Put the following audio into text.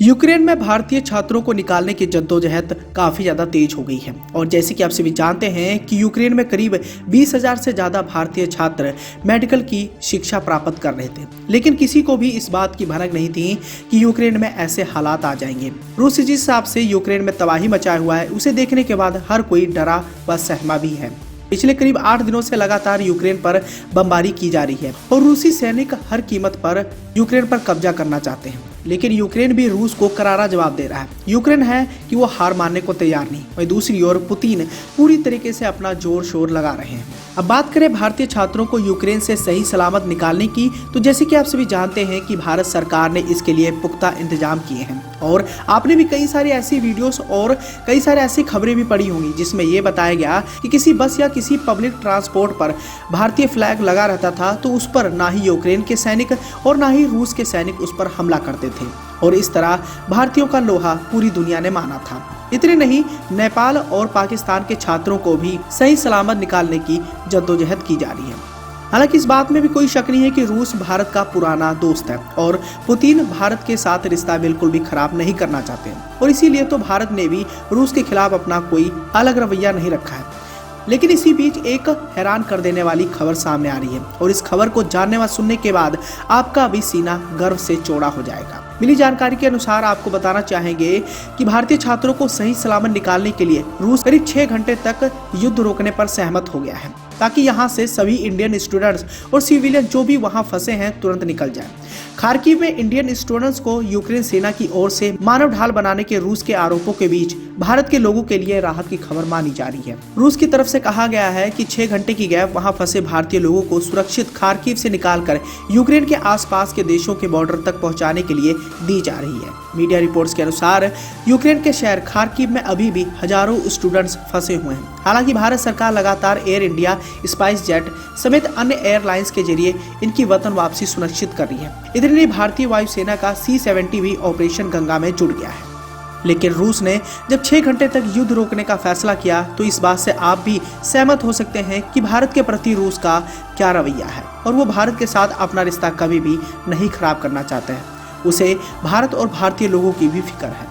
Ukraine में भारतीय छात्रों को निकालने की जद्दोजहद काफी ज्यादा तेज हो गई है और जैसे कि आप सभी जानते हैं कि यूक्रेन में करीब 20,000 से ज्यादा भारतीय छात्र मेडिकल की शिक्षा प्राप्त कर रहे थे, लेकिन किसी को भी इस बात की भनक नहीं थी कि यूक्रेन में ऐसे हालात आ जाएंगे। रूस जिस हिसाब से यूक्रेन में तबाही मचाया हुआ है, उसे देखने के बाद हर कोई डरा व सहमा भी है। पिछले करीब 8 दिनों से लगातार यूक्रेन पर बमबारी की जा रही है और रूसी सैनिक हर कीमत पर यूक्रेन पर कब्जा करना चाहते हैं, लेकिन यूक्रेन भी रूस को करारा जवाब दे रहा है। यूक्रेन है कि वो हार मानने को तैयार नहीं, वहीं दूसरी ओर पुतिन पूरी तरीके से अपना जोर शोर लगा रहे हैं। अब बात करें भारतीय छात्रों को यूक्रेन से सही सलामत निकालने की, तो जैसे कि आप सभी जानते हैं कि भारत सरकार ने इसके लिए पुख्ता इंतजाम किए हैं और आपने भी कई सारी ऐसी वीडियोस और कई सारी ऐसी खबरें भी पढ़ी होंगी जिसमें यह बताया गया कि किसी बस या किसी पब्लिक ट्रांसपोर्ट पर भारतीय फ्लैग लगा रहता था तो उस पर ना ही यूक्रेन के सैनिक और ना ही रूस के सैनिक उस पर हमला करते थे और इस तरह भारतीयों का लोहा पूरी दुनिया ने माना था। इतने नहीं, नेपाल और पाकिस्तान के छात्रों को भी सही सलामत निकालने की जद्दोजहद की जा रही है। हालांकि इस बात में भी कोई शक नहीं है कि रूस भारत का पुराना दोस्त है और पुतिन भारत के साथ रिश्ता बिल्कुल भी खराब नहीं करना चाहते और इसीलिए तो भारत ने भी रूस के खिलाफ अपना कोई अलग रवैया नहीं रखा है। लेकिन इसी बीच एक हैरान कर देने वाली खबर सामने आ रही है और इस खबर को जानने व सुनने के बाद आपका भी सीना गर्व से चौड़ा हो जाएगा। मिली जानकारी के अनुसार आपको बताना चाहेंगे कि भारतीय छात्रों को सही सलामत निकालने के लिए रूस करीब 6 घंटे तक युद्ध रोकने पर सहमत हो गया है ताकि यहां से सभी इंडियन स्टूडेंट्स और सिविलियन जो भी वहां फंसे हैं तुरंत निकल जाएं। खार्किव में इंडियन स्टूडेंट्स को यूक्रेन सेना की ओर से मानव ढाल बनाने के रूस के आरोपों के बीच भारत के लोगों के लिए राहत की खबर मानी जा रही है। रूस की तरफ से कहा गया है कि 6 घंटे की गैप वहां फंसे भारतीय लोगों को सुरक्षित खार्किव से निकालकर यूक्रेन के आसपास के देशों के बॉर्डर तक पहुंचाने के लिए दी जा रही है। मीडिया रिपोर्ट्स के अनुसार यूक्रेन के शहर खार्किव में अभी भी हजारों स्टूडेंट्स फंसे हुए हैं। हालांकि भारत सरकार लगातार एयर इंडिया, स्पाइस जेट समेत अन्य एयरलाइंस के जरिए इनकी वतन वापसी सुनिश्चित कर रही है। इधर ही भारतीय वायुसेना का C-70 भी ऑपरेशन गंगा में जुड़ गया है। लेकिन रूस ने जब 6 घंटे तक युद्ध रोकने का फैसला किया तो इस बात से आप भी सहमत हो सकते हैं कि भारत के प्रति रूस का क्या रवैया है और वो भारत के साथ अपना रिश्ता कभी भी नहीं खराब करना चाहते हैं। उसे भारत और भारतीय लोगों की भी फिक्र है।